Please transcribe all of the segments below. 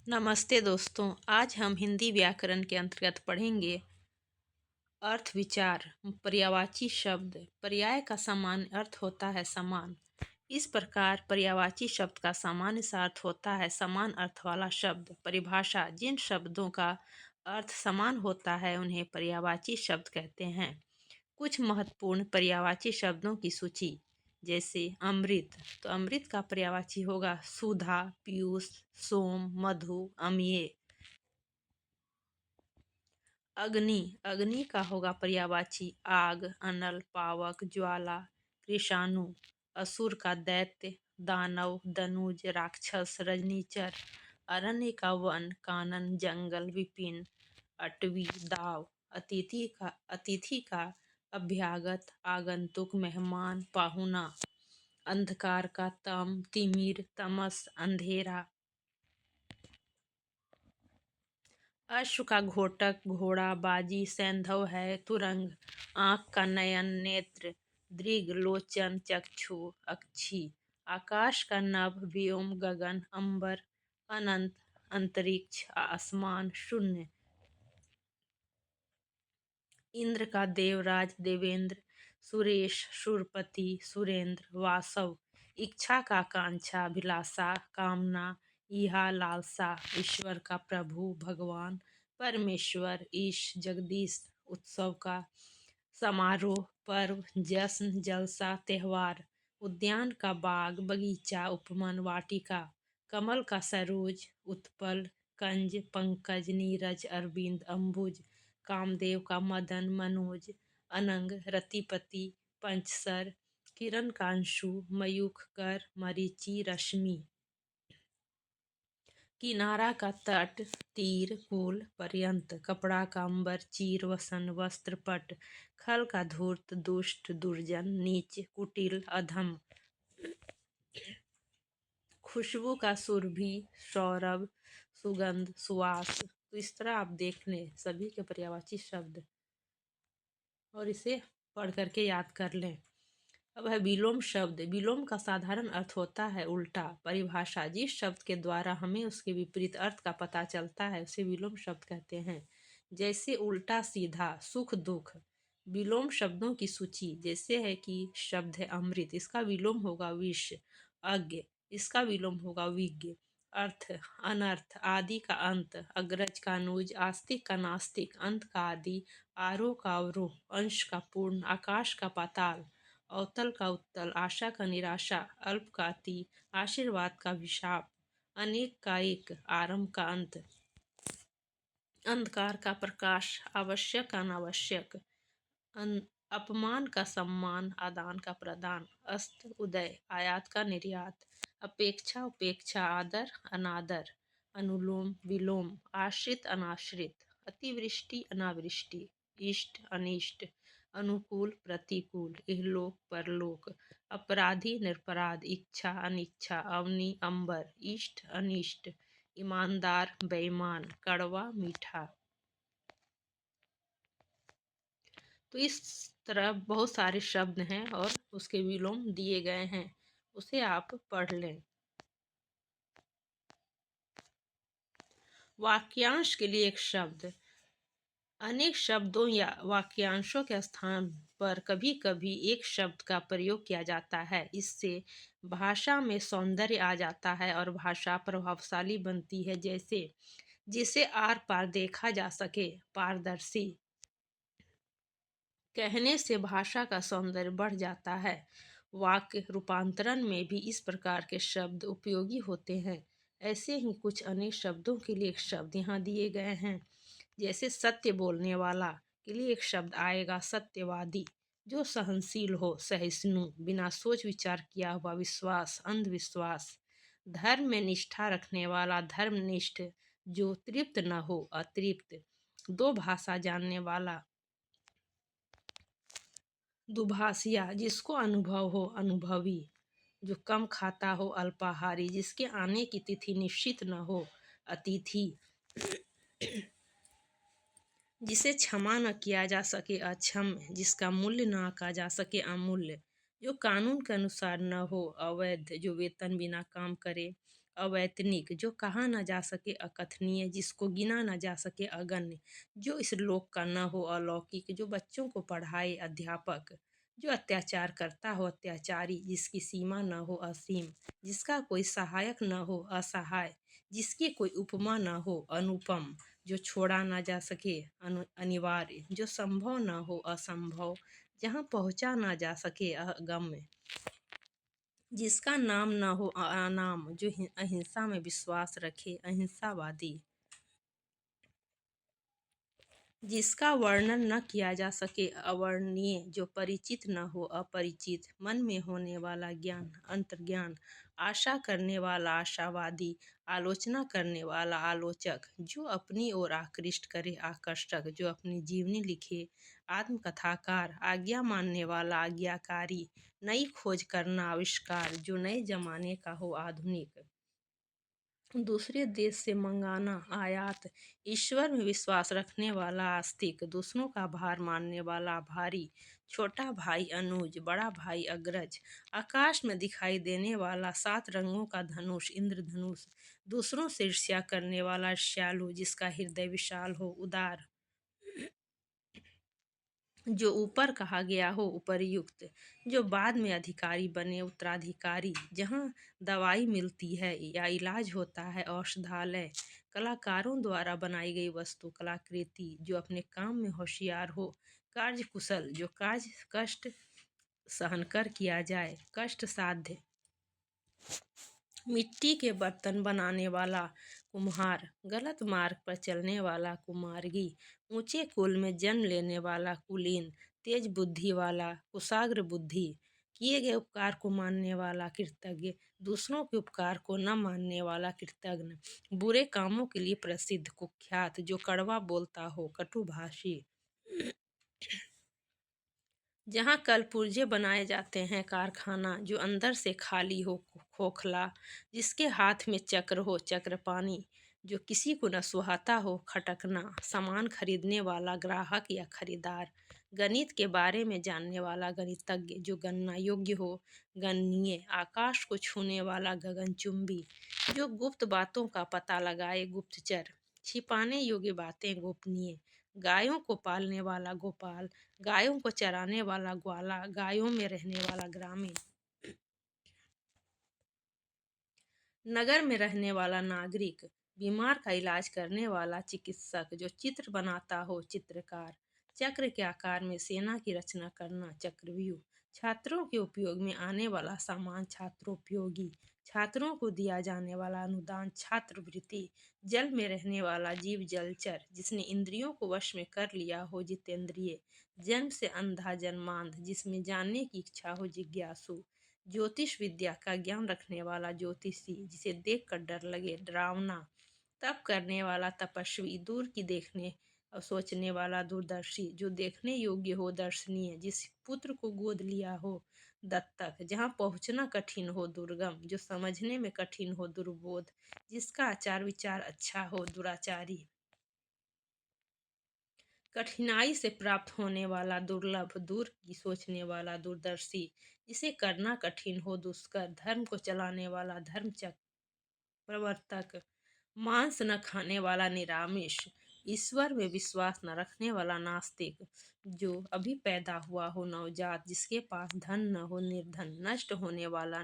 नमस्ते दोस्तों। आज हम हिंदी व्याकरण के अंतर्गत पढ़ेंगे अर्थ विचार। पर्यायवाची शब्द। पर्याय का सामान्य अर्थ होता है समान। इस प्रकार पर्यायवाची शब्द का सामान्य सा अर्थ होता है समान अर्थ वाला शब्द। परिभाषा। जिन शब्दों का अर्थ समान होता है उन्हें पर्यायवाची शब्द कहते हैं। कुछ महत्वपूर्ण पर्यायवाची शब्दों की सूची। जैसे अमृत, तो अमृत का पर्यायवाची होगा सुधा, पीयूष, सोम, मधु, अम्लीय। अग्नि, अग्नि का होगा पर्यायवाची आग, अनल, पावक, ज्वाला, कृषाणु। असुर का दैत्य, दानव, दनुज, राक्षस, रजनीचर। अरण्य का वन, कानन, जंगल, विपिन, अटवी, दाव। अतिथि का अभ्यागत, आगंतुक, मेहमान, पाहुना। अंधकार का तम, तिमिर, तमस, अंधेरा। अश्व का घोटक, घोड़ा, बाजी, सैंधव है, तुरंग। आँख का नयन, नेत्र। दृग, लोचन, चक्षु, अक्षी। आकाश का नभ, व्योम, गगन, अंबर, अनंत, अंतरिक्ष, आसमान, शून्य। इंद्र का देवराज, देवेंद्र। सुरेश, सुरपति, सुरेंद्र, वासव। इच्छा का कांक्षा, अभिलाषा, कामना, इहा, लालसा। ईश्वर का प्रभु, भगवान, परमेश्वर, ईश, जगदीश। उत्सव का समारोह, पर्व, जश्न, जलसा, त्योहार। उद्यान का बाग, बगीचा, उपवन, वाटिका। कमल का सरोज, उत्पल, कंज, पंकज, नीरज, अरविंद, अंबुज। कामदेव का मदन, मनोज, अनंग, रतिपति, पंचसर। किरण का अंशु, मयूख, कर, मरीचि, रश्मि। किनारा का तट, तीर, कुल, पर्यंत। कपड़ा का अंबर, चीर, वसन, वस्त्र, पट। खल का धूर्त, दुष्ट, दुर्जन, नीच, कुटिल, अधम। खुशबू का सुरभि, सौरभ, सुगंध, सुवास। तो इस तरह आप देख लें सभी के पर्यायवाची शब्द और इसे पढ़ करके याद कर लें। अब है विलोम शब्द। विलोम का साधारण अर्थ होता है उल्टा। परिभाषा। जिस शब्द के द्वारा हमें उसके विपरीत अर्थ का पता चलता है उसे विलोम शब्द कहते हैं। जैसे उल्टा सीधा, सुख दुख। विलोम शब्दों की सूची जैसे है कि शब्द है अमृत, इसका विलोम होगा विष। अज्ञ, इसका विलोम होगा विज्ञ। अर्थ, अनर्थ, आदि का अंत, अग्रज का अनुज, आस्तिक का नास्तिक, अंत का आदि, आरोह का अवरोह, अंश का पूर्ण, आकाश का पाताल, अवतल का उत्तल, आशा का निराशा, अल्प का अति, आशीर्वाद का अभिशाप, अनेक का एक, आरंभ का अंत, अंधकार का प्रकाश, आवश्यक का अनावश्यक, अपमान का सम्मान, आदान का प्रदान, अस्त उदय, आयात का निर्यात, अपेक्षा उपेक्षा, आदर अनादर, अनुलोम विलोम, आश्रित अनाश्रित, अतिवृष्टि अनावृष्टि, इष्ट अनिष्ट, अनुकूल प्रतिकूल, इहलोक परलोक, अपराधी निरपराध, इच्छा अनिच्छा, अवनि अंबर, इष्ट अनिष्ट, ईमानदार बेईमान, कड़वा मीठा। तो इस तरह बहुत सारे शब्द हैं और उसके विलोम दिए गए हैं, उसे आप पढ़ लें। वाक्यांश के लिए एक शब्द। अनेक शब्दों या वाक्यांशों के स्थान पर कभी कभी एक शब्द का प्रयोग किया जाता है। इससे भाषा में सौंदर्य आ जाता है और भाषा प्रभावशाली बनती है। जैसे जिसे आर पार देखा जा सके, पारदर्शी। कहने से भाषा का सौंदर्य बढ़ जाता है। वाक्य रूपांतरण में भी इस प्रकार के शब्द उपयोगी होते हैं। ऐसे ही कुछ अनेक शब्दों के लिए एक शब्द यहाँ दिए गए हैं। जैसे सत्य बोलने वाला के लिए एक शब्द आएगा सत्यवादी, जो सहनशील हो, सहिष्णु, बिना सोच विचार किया हुआ, विश्वास, अंधविश्वास। धर्म में निष्ठा रखने वाला, धर्मनिष्ठ, जो तृप्त न हो, अतृप्त। दो भाषा जानने वाला, दुभाषिया, जिसको अनुभव हो, अनुभवी, जो कम खाता हो, अल्पाहारी, जिसके आने की तिथि निश्चित न हो, अतिथि, जिसे क्षमा न किया जा सके, अक्षम्य, जिसका मूल्य न आंका जा सके, अमूल्य, जो कानून के अनुसार न हो, अवैध, जो वेतन बिना काम करे, अवैतनिक, जो कहा ना जा सके अकथनीय, जिसको गिना ना जा सके अगण्य, जो इस लोक का न हो अलौकिक, जो बच्चों को पढ़ाए अध्यापक, जो अत्याचार करता हो अत्याचारी, जिसकी सीमा न हो असीम, जिसका कोई सहायक न हो असहाय, जिसकी कोई उपमा न हो अनुपम, जो छोड़ा ना जा सके अनिवार्य, जो संभव न हो असंभव, जहाँ पहुँचा ना जा सके अगम्य, जिसका नाम ना हो अनाम, जो अहिंसा में विश्वास रखे अहिंसावादी, जिसका वर्णन न किया जा सके अवर्णनीय, जो परिचित न हो अपरिचित, मन में होने वाला ज्ञान अंतर्ज्ञान, आशा करने वाला आशावादी, आलोचना करने वाला आलोचक, जो अपनी ओर आकृष्ट करे आकर्षक, जो अपनी जीवनी लिखे आत्मकथाकार, आज्ञा मानने वाला आज्ञाकारी, नई खोज करना आविष्कार, जो नए जमाने का हो आधुनिक, दूसरे देश से मंगाना आयात, ईश्वर में विश्वास रखने वाला आस्तिक, दूसरों का भार मानने वाला भारी, छोटा भाई अनुज, बड़ा भाई अग्रज, आकाश में दिखाई देने वाला 7 रंगों का धनुष इंद्रधनुष, दूसरों से ईर्ष्या करने वाला ईर्ष्यालु, जिसका हृदय विशाल हो उदार, जो ऊपर कहा गया हो उपरयुक्त, जो बाद में अधिकारी बने उत्तराधिकारी, जहाँ दवाई मिलती है या इलाज होता है औषधालय, कलाकारों द्वारा बनाई गई वस्तु कलाकृति, जो अपने काम में होशियार हो कार्य कुशल, जो कार्य कष्ट सहन कर किया जाए कष्ट साध्य, मिट्टी के बर्तन बनाने वाला कुम्हार, गलत मार्ग पर चलने वाला कुमार्गी, ऊंचे कुल में जन्म लेने वाला कुलीन, तेज बुद्धि वाला कुशाग्र बुद्धि, किए गए उपकार को मानने वाला कृतज्ञ, दूसरों के उपकार को न मानने वाला कृतज्ञ, बुरे कामों के लिए प्रसिद्ध कुख्यात, जो कड़वा बोलता हो कटुभाषी, जहाँ कल पुर्जे बनाए जाते हैं कारखाना, जो अंदर से खाली हो खोखला, जिसके हाथ में चक्र हो चक्रपाणी, जो किसी को न सुहाता हो खटकना, सामान खरीदने वाला ग्राहक या खरीदार, गणित के बारे में जानने वाला गणितज्ञ, जो गणना योग्य हो गणनीय, आकाश को छूने वाला गगनचुंबी, जो गुप्त बातों का पता लगाए गुप्तचर, छिपाने योग्य बातें गोपनीय, गायों को पालने वाला गोपाल, गायों को चराने वाला ग्वाला, गायों में रहने वाला ग्रामीण, नगर में रहने वाला नागरिक, बीमार का इलाज करने वाला चिकित्सक, जो चित्र बनाता हो चित्रकार, चक्र के आकार में सेना की रचना करना चक्रव्यूह, छात्रों के उपयोग में आने वाला सामान छात्रोपयोगी, छात्रों को दिया जाने वाला अनुदान छात्रवृत्ति, जल में रहने वाला जीव जलचर, जिसने इंद्रियों को वश में कर लिया हो जितेंद्रिय, जन्म से अंधा जन्मांध, जिसमें जानने की इच्छा हो जिज्ञासु, ज्योतिष विद्या का ज्ञान रखने वाला ज्योतिषी, जिसे देखकर डर लगे डरावना, तप करने वाला तपस्वी, दूर की देखने और सोचने वाला दूरदर्शी, जो देखने योग्य हो दर्शनीय, जिस पुत्र को गोद लिया हो दत्तक, जहाँ पहुँचना कठिन हो दुर्गम, जो समझने में कठिन हो दुर्बोध, जिसका आचार विचार अच्छा हो दुराचारी, कठिनाई से प्राप्त होने वाला दुर्लभ, दूर की सोचने वाला दूरदर्शी, जिसे करना कठिन हो दुष्कर, धर्म को चलाने वाला धर्मचक प्रवर्तक, मांस न खाने वाला निरामिष, ईश्वर में विश्वास न रखने वाला नास्तिक, जो अभी पैदा हुआ हो नवजात, जिसके पास धन न हो निर्धन, नष्ट होने वाला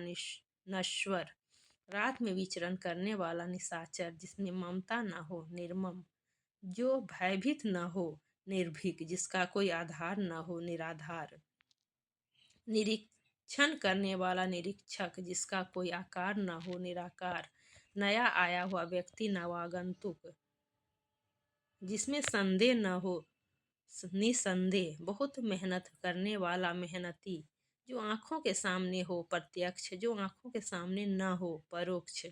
नश्वर, रात में विचरण करने वाला निशाचर, जिसमें ममता न हो निर्मम, जो भयभीत न हो निर्भीक, जिसका कोई आधार न हो निराधार, निरीक्षण करने वाला निरीक्षक, जिसका कोई आकार न हो निराकार, नया आया हुआ व्यक्ति नवागंतुक, जिसमें संदेह न हो निसंदेह, बहुत मेहनत करने वाला मेहनती, जो आंखों के सामने हो प्रत्यक्ष, जो आंखों के सामने न हो परोक्ष,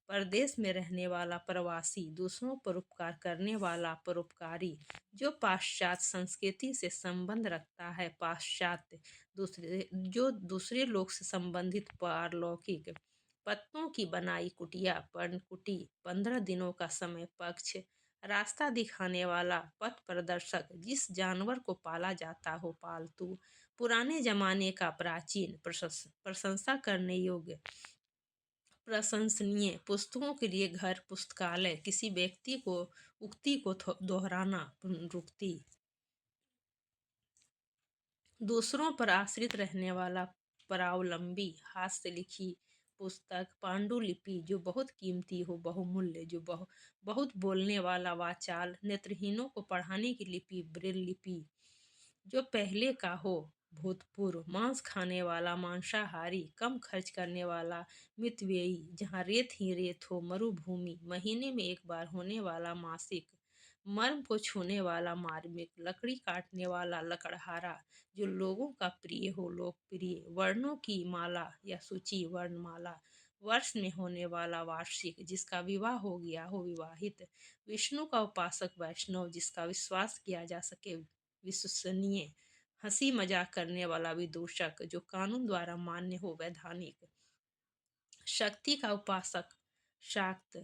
परदेश में रहने वाला प्रवासी, दूसरों पर उपकार करने वाला परोपकारी, जो पाश्चात्य संस्कृति से संबंध रखता है पाश्चात्य, दूसरे जो दूसरे लोग से संबंधित पारलौकिक, पत्तों की बनाई कुटिया पर्णकुटी, 15 दिनों का समय पक्ष, रास्ता दिखाने वाला पथ प्रदर्शक, जिस जानवर को पाला जाता हो पालतू, पुराने जमाने का प्राचीन प्रशंसा करने योग्य, प्रशंसनीय पुस्तकों के लिए घर पुस्तकालय। किसी व्यक्ति को उक्ति को दोहराना पुनरुक्ति। दूसरों पर आश्रित रहने वाला परावलंबी। हाथ से लिखी पुस्तक। पांडुलिपि जो बहुत कीमती हो बहुमूल्य। जो बहुत बोलने वाला वाचाल। नेत्रहीनों को पढ़ाने की लिपि ब्रेल लिपि। जो पहले का हो भूतपूर्व। मांस खाने वाला मांसाहारी। कम खर्च करने वाला मितव्ययी। जहाँ रेत ही रेत हो मरुभूमि। महीने में एक बार होने वाला मासिक। मर्म को छूने वाला मार्मिक। लकड़ी काटने वाला लकड़हारा। जो लोगों का प्रिय हो लोकप्रिय। वर्णों की माला या सूची वर्णमाला। वर्ष में होने वाला वार्षिक। जिसका विवाह हो गया हो विवाहित। विष्णु का उपासक वैष्णव। जिसका विश्वास किया जा सके विश्वसनीय। हंसी मजाक करने वाला विदूषक। जो कानून द्वारा मान्य हो वैधानिक। शक्ति का उपासक शाक्त।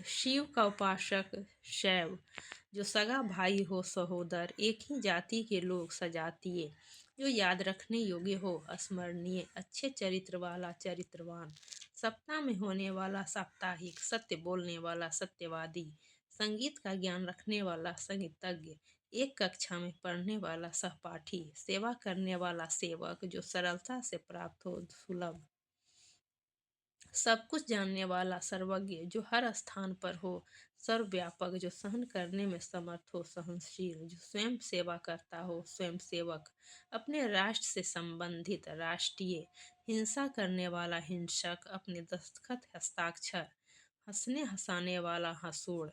शिव का उपासक शैव। जो सगा भाई हो सहोदर। एक ही जाति के लोग सजातीय। जो याद रखने योग्य हो स्मरणीय। अच्छे चरित्र वाला चरित्रवान। सप्ताह में होने वाला साप्ताहिक। सत्य बोलने वाला सत्यवादी। संगीत का ज्ञान रखने वाला संगीतज्ञ। एक कक्षा में पढ़ने वाला सहपाठी। सेवा करने वाला सेवक। जो सरलता से प्राप्त हो सुलभ। सब कुछ जानने वाला सर्वज्ञ। जो हर स्थान पर हो सर्वव्यापक। जो सहन करने में समर्थ हो सहनशील। जो स्वयं सेवा करता हो स्वयंसेवक। अपने राष्ट्र से संबंधित राष्ट्रीय। हिंसा करने वाला हिंसक। अपने दस्तखत हस्ताक्षर। हंसने हंसाने वाला हंसोड़।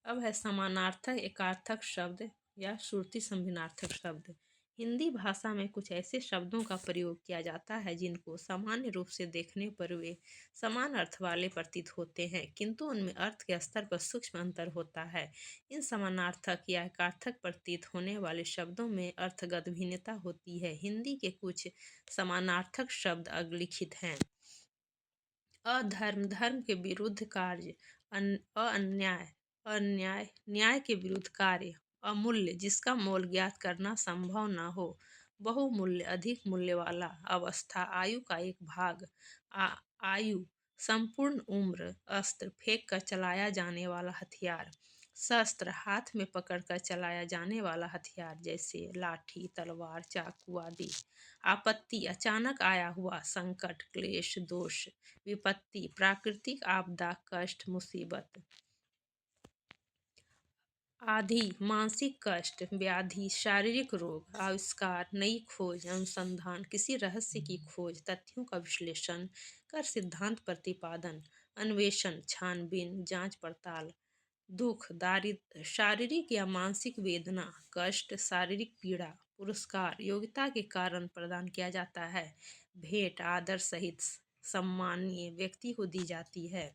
अब है समानार्थक एकार्थक शब्द या श्रुति संभिनार्थक शब्द। हिंदी भाषा में कुछ ऐसे शब्दों का प्रयोग किया जाता है जिनको सामान्य रूप से देखने पर वे समान अर्थ वाले प्रतीत होते हैं, किंतु उनमें अर्थ के स्तर पर सूक्ष्म अंतर होता है। इन समानार्थक या एकार्थक प्रतीत होने वाले शब्दों में अर्थगत भिन्नता होती है। हिंदी के कुछ समानार्थक शब्द अलिखित हैं। अधर्म धर्म के विरुद्ध कार्य। अन्याय अन्याय न्याय के विरुद्ध कार्य। अमूल्य जिसका मोल ज्ञात करना संभव न हो। बहुमूल्य अधिक मूल्य वाला। अवस्था आयु का एक भाग। आयु संपूर्ण उम्र। अस्त्र फेंक कर चलाया जाने वाला हथियार। शस्त्र हाथ में पकड़कर चलाया जाने वाला हथियार जैसे लाठी तलवार चाकू आदि। आपत्ति अचानक आया हुआ संकट क्लेश दोष। विपत्ति प्राकृतिक आपदा कष्ट मुसीबत। आधि मानसिक कष्ट व्याधि शारीरिक रोग। आविष्कार नई खोज अनुसंधान किसी रहस्य की खोज तथ्यों का विश्लेषण कर सिद्धांत प्रतिपादन। अन्वेषण छानबीन जांच पड़ताल। दुख दारिद्र शारीरिक या मानसिक वेदना कष्ट शारीरिक पीड़ा। पुरस्कार योग्यता के कारण प्रदान किया जाता है। भेंट आदर सहित सम्मानीय व्यक्ति को दी जाती है।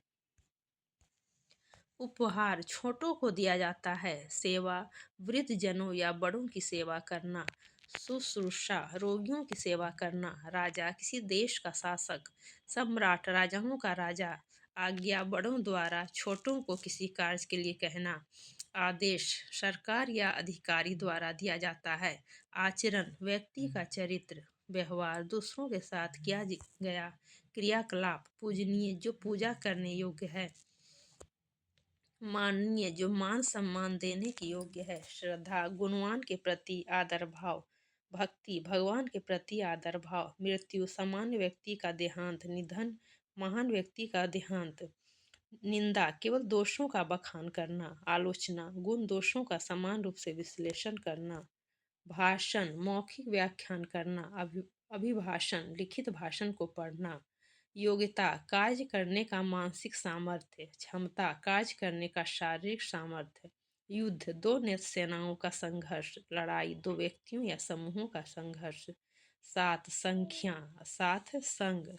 उपहार छोटों को दिया जाता है। सेवा वृद्ध जनों या बड़ों की सेवा करना। शुश्रूषा रोगियों की सेवा करना। राजा किसी देश का शासक। सम्राट राजाओं का राजा। आज्ञा बड़ों द्वारा छोटों को किसी कार्य के लिए कहना। आदेश सरकार या अधिकारी द्वारा दिया जाता है। आचरण व्यक्ति का चरित्र व्यवहार दूसरों के साथ किया गया क्रियाकलाप। पूजनीय जो पूजा करने योग्य है। माननीय जो मान सम्मान देने के योग्य है। श्रद्धा गुणवान के प्रति आदर भाव। भक्ति भगवान के प्रति आदर भाव। मृत्यु सामान्य व्यक्ति का देहांत। निधन महान व्यक्ति का देहांत। निंदा केवल दोषों का बखान करना। आलोचना गुण दोषों का समान रूप से विश्लेषण करना। भाषण मौखिक व्याख्यान करना। अभिभाषण लिखित भाषण को पढ़ना। योग्यता कार्य करने का मानसिक सामर्थ्य। क्षमता कार्य करने का शारीरिक सामर्थ्य। युद्ध दो सेनाओं का संघर्ष लड़ाई दो व्यक्तियों या समूहों का संघर्ष। सात संख्या सात संग।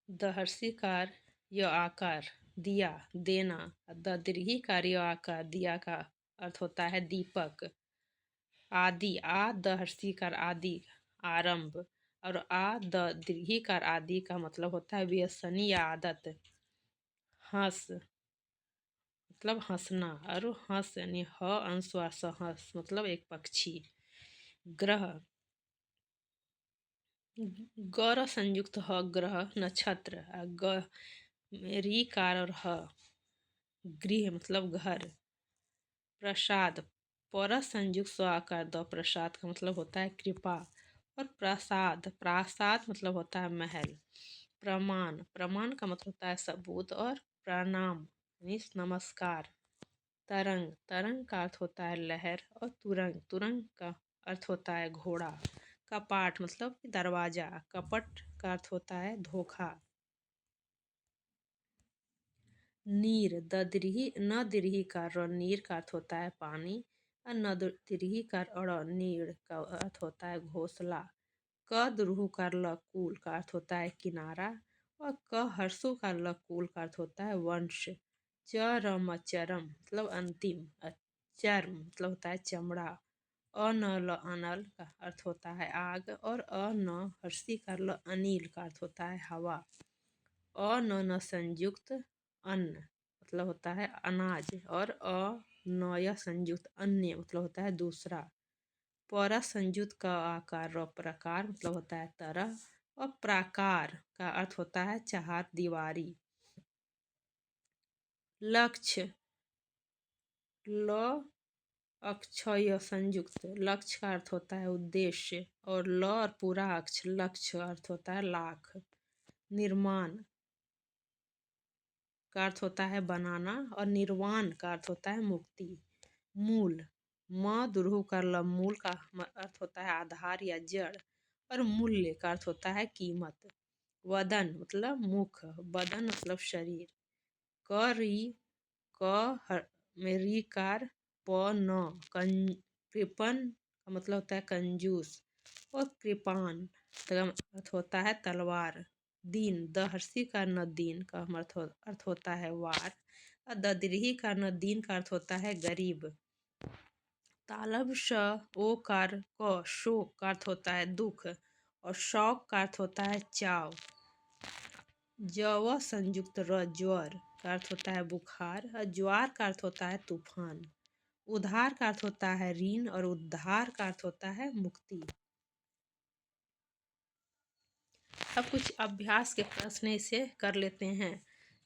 दहर्षिकार य आकार दिया देना। दीर्घिकार य आकार दिया का अर्थ होता है दीपक। आदि आ दहर्षिकार आदि आरंभ और दीर्घिकार आदि का मतलब होता है व्यसनी या आदत। हंस मतलब हंसना, और हंस यानी ह अनुस्वार स हंस मतलब एक पक्षी। ग्रह, गौर संयुक्त ह ग्रह नक्षत्र, रीकार और ह गृह मतलब घर। प्रसाद, पर संयुक्त स्व आकार द प्रसाद का मतलब होता है कृपा। और प्रसाद, प्रासाद मतलब होता है महल। प्रमाण, प्रमाण का मतलब होता है सबूत। और प्रणाम मीन्स नमस्कार। तरंग, तरंग का अर्थ होता है लहर। और तुरंग, तुरंग का अर्थ होता है घोड़ा। कपाट मतलब दरवाजा। कपट का अर्थ होता है धोखा। नीर, दीर्घी न दीर्घी का र नीर का अर्थ होता है पानी। और न दीर्घी का अड़ नीर का अर्थ होता है घोंसला। क दुरूह का ल कुल का अर्थ होता है किनारा। और क हर्षु का ल कुल का अर्थ होता है वंश। चरम, चरम मतलब अंतिम। चर्म मतलब होता है चमड़ा। अनल, अनल का अर्थ होता है आग। और अन हर्षी का ल अनिल का अर्थ होता है हवा। न संयुक्त अन्न मतलब होता है अनाज। और नय संयुक्त अन्य मतलब होता है दूसरा। पर संयुक्त का आकार र प्रकार मतलब होता है तरह। और प्राकार का अर्थ होता है चार दीवारी। लक्ष्य, ल अक्षय संयुक्त, लक्ष्य का अर्थ होता है उद्देश्य। और ल और पूरा अक्ष लक्ष्य का अर्थ होता है लाख। निर्माण का अर्थ होता है बनाना। और निर्वाण का अर्थ होता है मुक्ति। मूल, म दुरूह का ल मूल का अर्थ होता है आधार या जड़। और मूल्य का अर्थ होता है कीमत। वदन मतलब मुख, बदन मतलब शरीर। करी, में रीकार प न कृपन का मतलब होता है कंजूस। और कृपान का अर्थ होता है तलवार। दीन, दहर्षी का न दीन का अर्थ होता है वार। और ददीर्घी का न दीन का अर्थ होता है गरीब। तालब श ओकार क शोक का अर्थ होता है दुख। और शौक का अर्थ होता है चाव। जव संयुक्त र ज्वर का अर्थ होता है बुखार। और ज्वार का अर्थ होता है तूफान। उधार का अर्थ होता है ऋण। और उद्धार का अर्थ होता है मुक्ति। अब कुछ अभ्यास के प्रश्न इसे कर लेते हैं।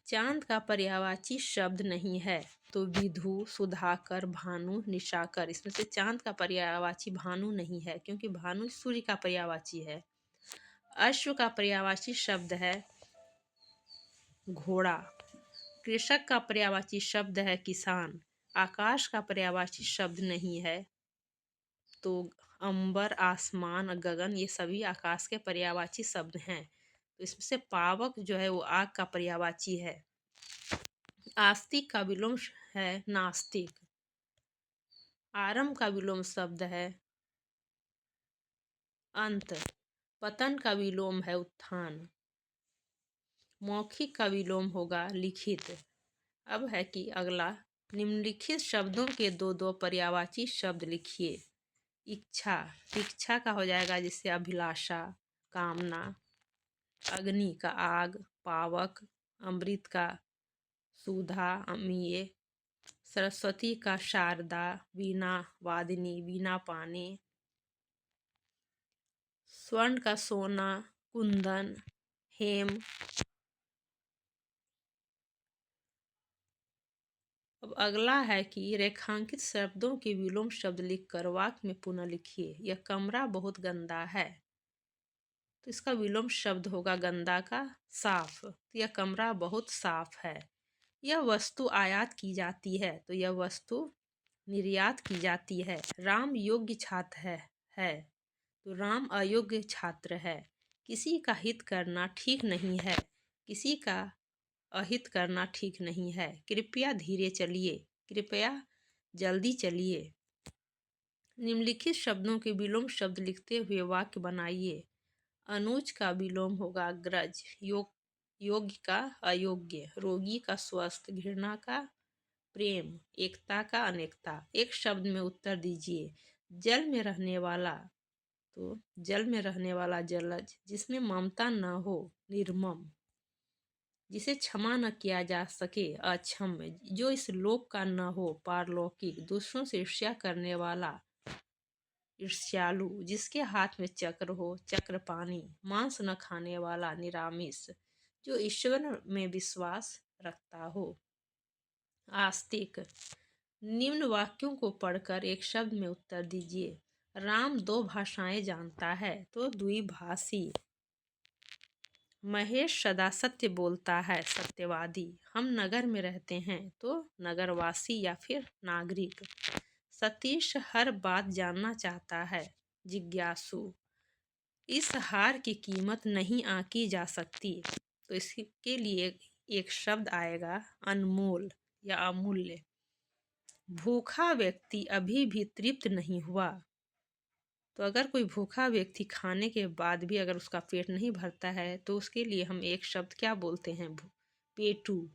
चांद का पर्यायवाची शब्द नहीं है तो विधु, सुधाकर, भानु, निशाकर। इसमें से चांद का पर्यायवाची भानु नहीं है क्योंकि भानु सूर्य का पर्यायवाची है। अश्व का पर्यायवाची शब्द है घोड़ा। कृषक का पर्यायवाची शब्द है किसान। आकाश का पर्यायवाची शब्द नहीं है तो अंबर, आसमान, गगन ये सभी आकाश के पर्यायवाची शब्द हैं। तो इसमें से पावक जो है वो आग का पर्यायवाची है। आस्तिक का विलोम है नास्तिक। आरंभ का विलोम शब्द है अंत। पतन का विलोम है उत्थान। मौखिक का विलोम होगा लिखित। अब है कि अगला निम्नलिखित शब्दों के दो दो पर्यायवाची शब्द लिखिए। इच्छा, इच्छा का हो जाएगा जिससे अभिलाषा, कामना। अग्नि का आग, पावक। अमृत का सुधा, अमीय। सरस्वती का शारदा, वीणा वादिनी, वीणा पानी। स्वर्ण का सोना, कुंदन, हेम। अब अगला है कि रेखांकित शब्दों के विलोम शब्द लिखकर वाक्य में पुनः लिखिए। यह कमरा बहुत गंदा है तो इसका विलोम शब्द होगा गंदा का साफ। तो यह कमरा बहुत साफ है। यह वस्तु आयात की जाती है तो यह वस्तु निर्यात की जाती है। राम योग्य छात्र है तो राम अयोग्य छात्र है। किसी का हित करना ठीक नहीं है, किसी का अहित करना ठीक नहीं है। कृपया धीरे चलिए, कृपया जल्दी चलिए। निम्नलिखित शब्दों के विलोम शब्द लिखते हुए वाक्य बनाइए। अनुज का विलोम होगा ग्रज। योग्य का अयोग्य। रोगी का स्वस्थ। घृणा का प्रेम। एकता का अनेकता। एक शब्द में उत्तर दीजिए। जल में रहने वाला तो जल में रहने वाला जलज। जिसमें ममता न हो निर्मम। जिसे क्षमा न किया जा सके अक्षम्य, जो इस लोक का न हो पारलौकिक, दूसरों से ईर्ष्या करने वाला ईर्ष्यालु, जिसके हाथ में चक्र हो चक्रपाणी, मांस न खाने वाला निरामिष, जो ईश्वर में विश्वास रखता हो आस्तिक। निम्न वाक्यों को पढ़कर एक शब्द में उत्तर दीजिए। राम 2 भाषाएं जानता है तो द्विभाषी। महेश सदा सत्य बोलता है सत्यवादी। हम नगर में रहते हैं तो नगरवासी या फिर नागरिक। सतीश हर बात जानना चाहता है जिज्ञासु। इस हार की कीमत नहीं आंकी जा सकती तो इसके लिए एक शब्द आएगा अनमोल या अमूल्य। भूखा व्यक्ति अभी भी तृप्त नहीं हुआ। तो अगर कोई भूखा व्यक्ति खाने के बाद भी अगर उसका पेट नहीं भरता है तो उसके लिए हम एक शब्द क्या बोलते हैं? पेटू।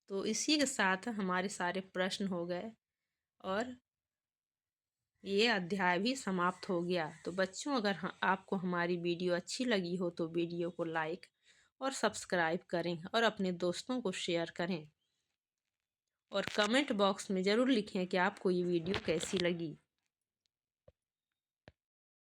तो इसी के साथ हमारे सारे प्रश्न हो गए और ये अध्याय भी समाप्त हो गया। तो बच्चों, अगर आपको हमारी वीडियो अच्छी लगी हो तो वीडियो को लाइक और सब्सक्राइब करें और अपने दोस्तों को शेयर करें और कमेंट बॉक्स में ज़रूर लिखें कि आपको ये वीडियो कैसी लगी।